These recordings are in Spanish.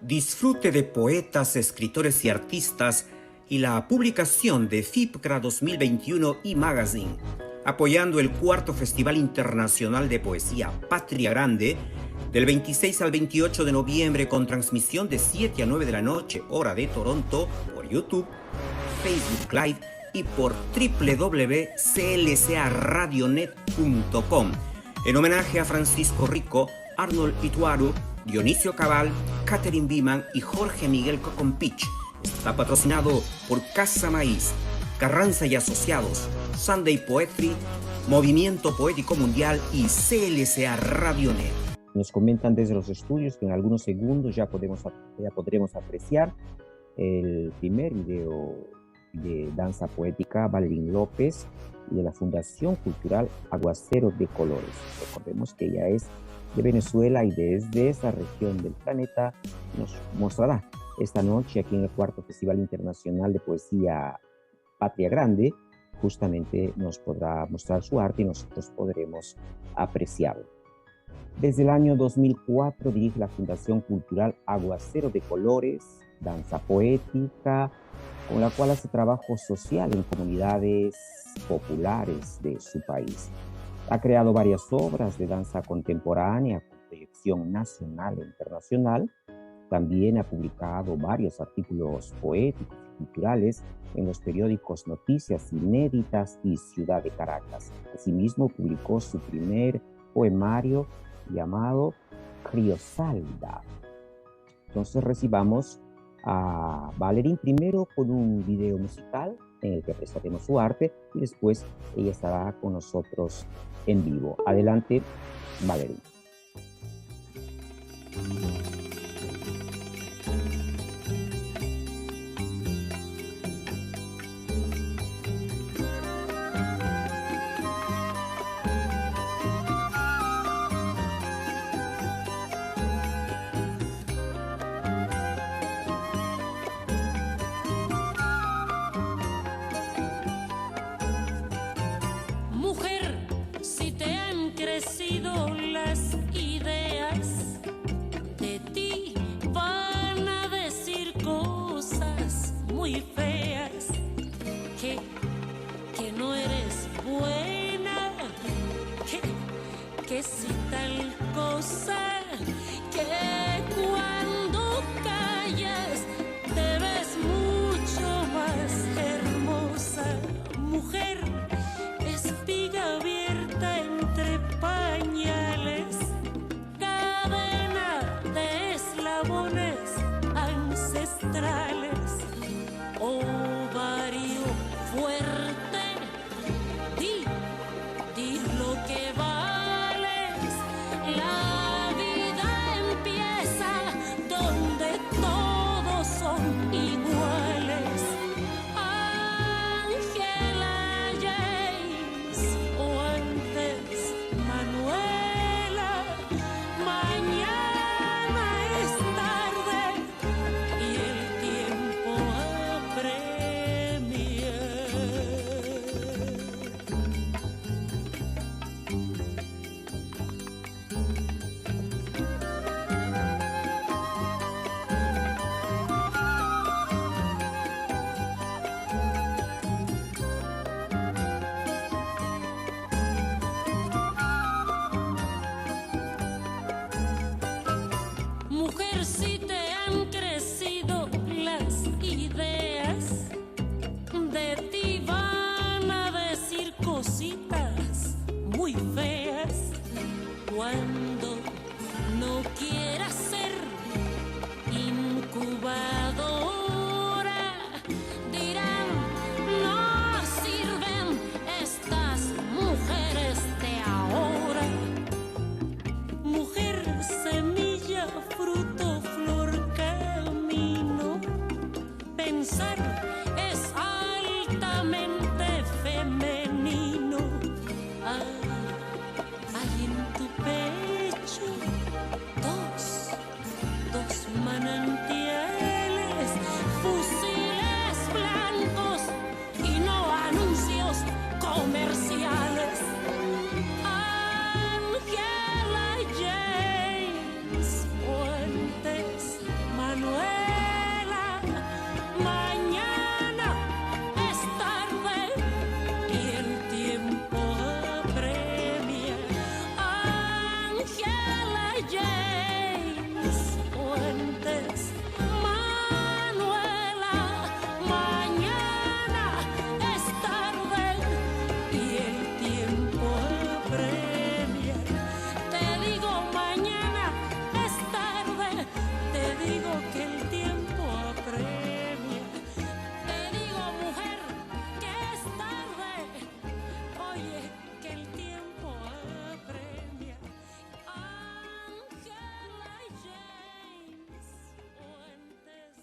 Disfrute de poetas, escritores y artistas y la publicación de FIPCRA 2021 e-Magazine, apoyando el cuarto Festival Internacional de Poesía Patria Grande, del 26 al 28 de noviembre, con transmisión de 7 a 9 de la noche, hora de Toronto, por YouTube, Facebook Live y por www.clcaradionet.com, en homenaje a Francisco Rico, Arnold Ituaru, Dionisio Cabal, Catherine Biman y Jorge Miguel Cocompich. Está patrocinado por Casa Maíz, Carranza y Asociados, Sunday Poetry, Movimiento Poético Mundial y CLCA Radionet. Nos comentan desde los estudios que en algunos segundos ya podremos apreciar el primer video de danza poética Valerín López y de la Fundación Cultural Aguacero de Colores. Recordemos que ella es de Venezuela y desde esa región del planeta nos mostrará esta noche aquí en el cuarto Festival Internacional de Poesía Patria Grande. Justamente nos podrá mostrar su arte y nosotros podremos apreciarlo. Desde el año 2004 dirige la Fundación Cultural Aguacero de Colores, danza poética, con la cual hace trabajo social en comunidades populares de su país. Ha creado varias obras de danza contemporánea con proyección nacional e internacional. También ha publicado varios artículos poéticos y culturales en los periódicos Noticias Inéditas y Ciudad de Caracas. Asimismo, publicó su primer poemario llamado Criosalda. Entonces recibamos a Valerín primero con un video musical en el que prestaremos su arte y después ella estará con nosotros en vivo. Adelante, Valerín. Las ideas de ti van a decir cosas muy feas, que no eres buena, que si tal cosa, que cuando callas te ves mucho más hermosa, mujer, espiga abierta entre pañales, cadena de eslabones ancestrales, ovario fuerte, di lo que vales, la vida empieza donde todos son iguales. Ángela James o antes Manuela, mañana es tarde y el tiempo apremia. Mujer, si te han crecido las ideas, de ti van a decir cositas muy feas. Cuando no quieras ser incubadora, dirán, no sirven estas mujeres de ahora. Mujer, semilla, fruto, flor, camino. Fuentes. Manuela, mañana es tarde y el tiempo apremia. Te digo mañana es tarde, te digo que el tiempo apremia. Te digo mujer que es tarde, oye que el tiempo apremia. Ángela James Fuentes.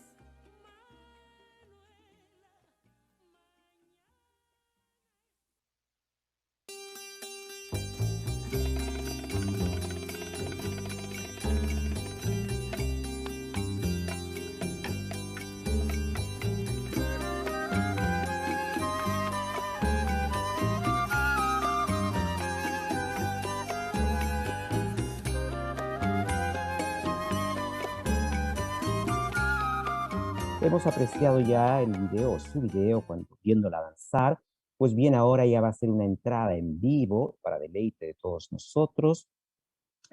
Hemos apreciado ya el video, su video, cuando viéndola danzar. Pues bien, ahora ya va a ser una entrada en vivo para deleite de todos nosotros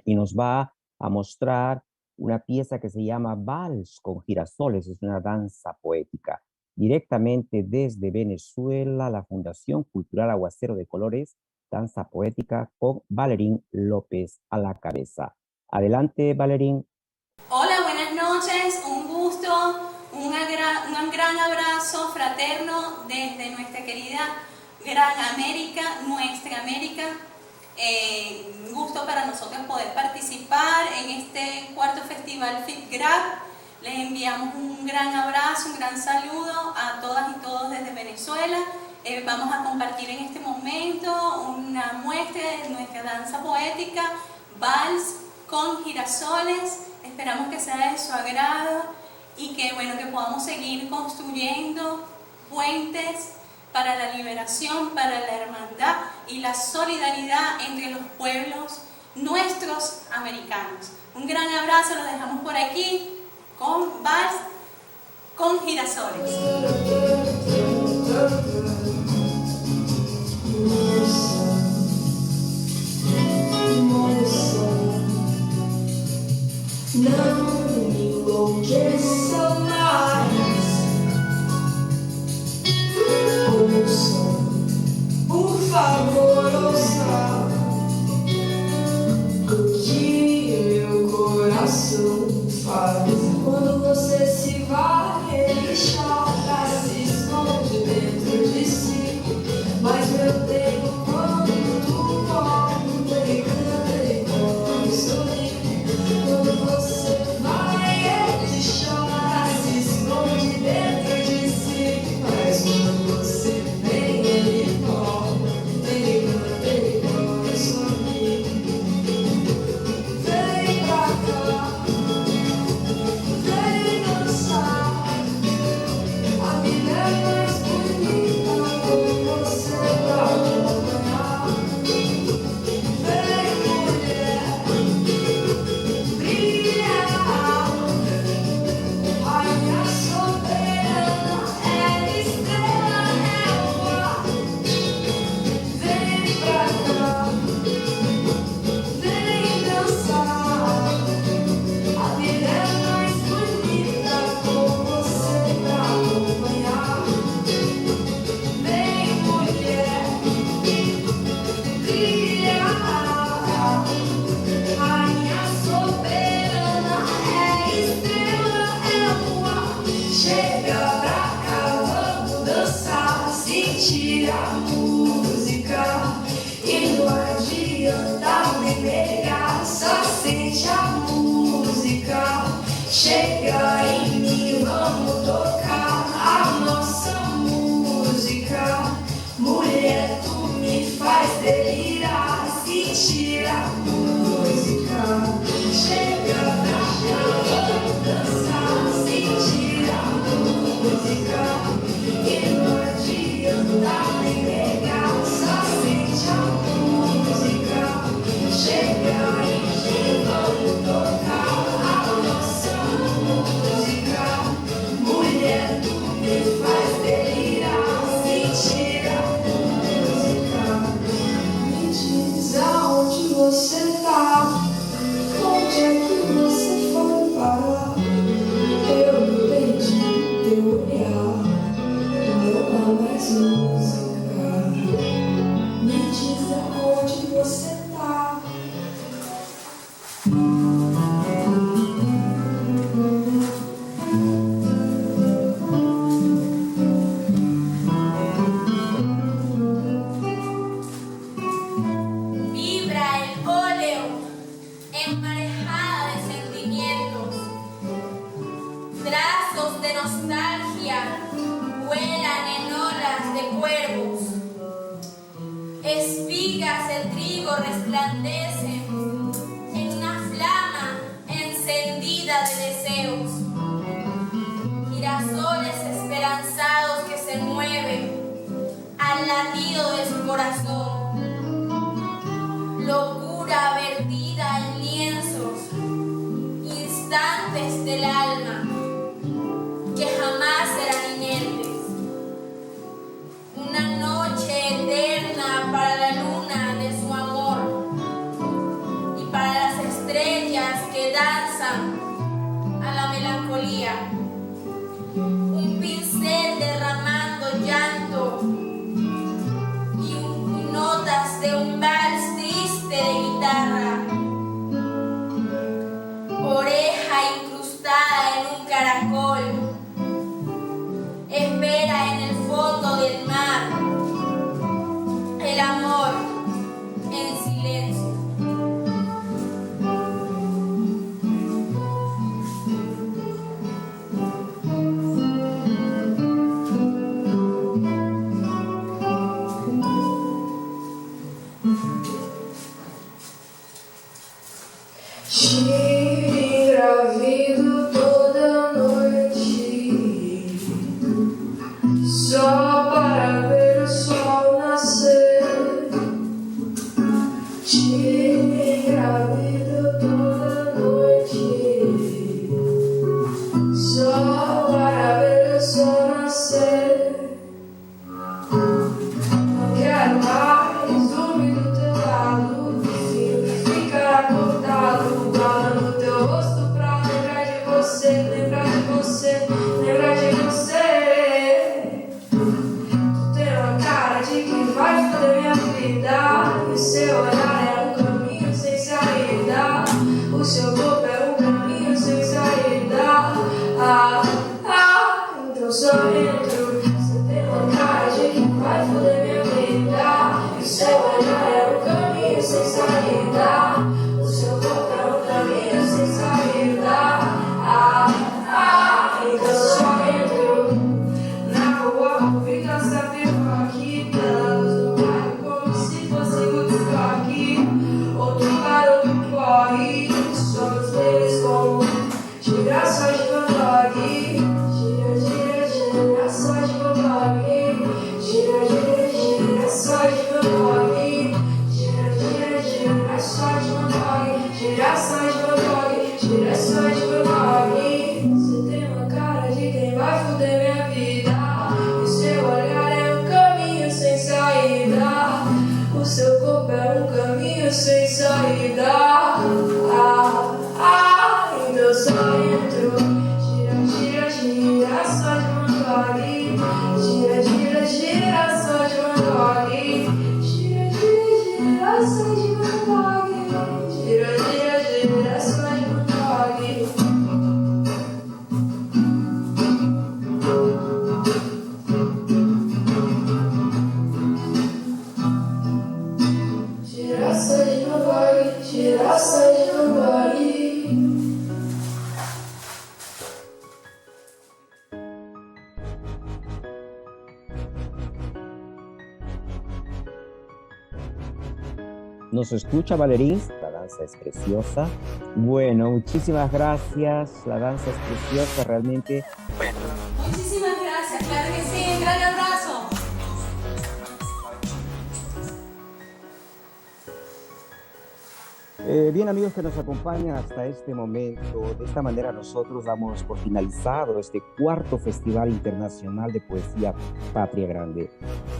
y nos va a mostrar una pieza que se llama Vals con girasoles. Es una danza poética. Directamente desde Venezuela, la Fundación Cultural Aguacero de Colores, danza poética con Valerín López a la cabeza. Adelante, Valerín. Hola, buenas noches, un gusto, un gran abrazo fraterno desde nuestra querida Gran América, nuestra América. Un gusto para nosotros poder participar en este cuarto festival FIPGRAD. Les enviamos un gran abrazo, un gran saludo a todas y todos desde Venezuela. Vamos a compartir en este momento una muestra de nuestra danza poética, Vals con girasoles. Esperamos que sea de su agrado y que, bueno, que podamos seguir construyendo puentes para la liberación, para la hermandad y la solidaridad entre los pueblos nuestros americanos. Un gran abrazo, los dejamos por aquí con Vals con girasoles. Não me enlouqueça mais. Ouça, por favor, ouça o que meu coração faz. Quando você se vai, ele chora, se esconde dentro de si. Mas eu tenho quando volta, ele canta, ele come, sorri. Quando você vai, ele chora, se esconde dentro de si. Mas quando você vem, ele volta, ele canta, ele come, sorri. Vem pra cá, vem dançar. A vida é mais bonita com você pra acompanhar. Vem, mulher, brilha. Rainha soberana, é estrela, é o ar. Vem pra cá, vem dançar. A vida é mais bonita com você pra acompanhar. Vem, mulher, brilha. Rainha soberana, é estrela, é o ar. Chega pra cá, vamos dançar, sentir a música. E não adianta nem negar, só sente a música. Chega em mim, vamos tocar a nossa música. Mulher, tu me faz delirar, sentir a música. Chega pra cá, vamos dançar, sentir a música. E não adianta nem negar, só sente a música. Chega em mim, vamos tocar a nossa música. Mulher, de nostalgia vuelan en olas de cuervos. Espigas del trigo resplandecen en una flama encendida de deseos. Girasoles esperanzados que se mueven al latido de su corazón. Locura vertida en lienzos, instantes del alma que jamás serán inherentes. Una noche eterna para la luna de su amor y para las estrellas que danzan a la melancolía. Un pincel derramando llanto y notas de un vals triste de guitarra. Oreja incrustada en un caracol. Espera en el fondo del mar. El amor en silencio. Te engravido toda noite, só para ver o sol nascer. Te engravido toda noite, só para ver o sol nascer. Não quero mais dormir do teu lado, prefiro ficar acordado, guardando teu rosto pra lembrar de você, lembrar de você, lembrar de você. Tu tem uma cara de quem vai foder minha vida, e o seu olhar é um caminho sem saída, o seu corpo é um caminho sem saída. Então só entro. Você tem uma cara de quem vai foder minha vida, e o seu olhar é um caminho sem saída, o seu corpo é um caminho sem saída. Então só entro. Na rua, fica sabendo aqui, pela luz do bairro, como se fosse Woodstock. Outro garoto corre, somos deles como girassóis de Van Gogh. Gira, gira, girassóis de Van Gogh. Gira, gira, girassóis de Van Gogh. Gira, gira, girassóis de Van Gogh. Girassóis de Van Gogh. Girassóis de Van Gogh. Você tem uma cara de quem vai foder minha vida, e seu olhar é um caminho sem saída, o seu corpo é um caminho sem saída. Então só entro. Gira, gira, gira, só de Van Gogh. Gira, gira, gira, só de Van Gogh. Gira, gira, gira, só de Van Gogh. Gira, gira, gira, só de Van Gogh. Girassóis de Van Gogh, girassóis de Van Gogh. ¿Nos escucha, Valerín? La danza es preciosa. Bueno, muchísimas gracias. La danza es preciosa, realmente. Muchísimas gracias, claro que sí, un gran abrazo. Bien, amigos que nos acompañan hasta este momento, de esta manera nosotros damos por finalizado este cuarto Festival Internacional de Poesía Patria Grande.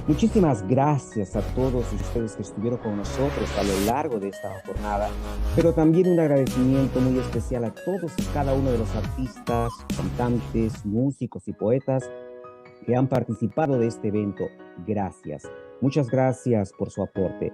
Muchísimas gracias a todos ustedes que estuvieron con nosotros a lo largo de esta jornada, pero también un agradecimiento muy especial a todos y cada uno de los artistas, cantantes, músicos y poetas que han participado de este evento. Gracias. Muchas gracias por su aporte.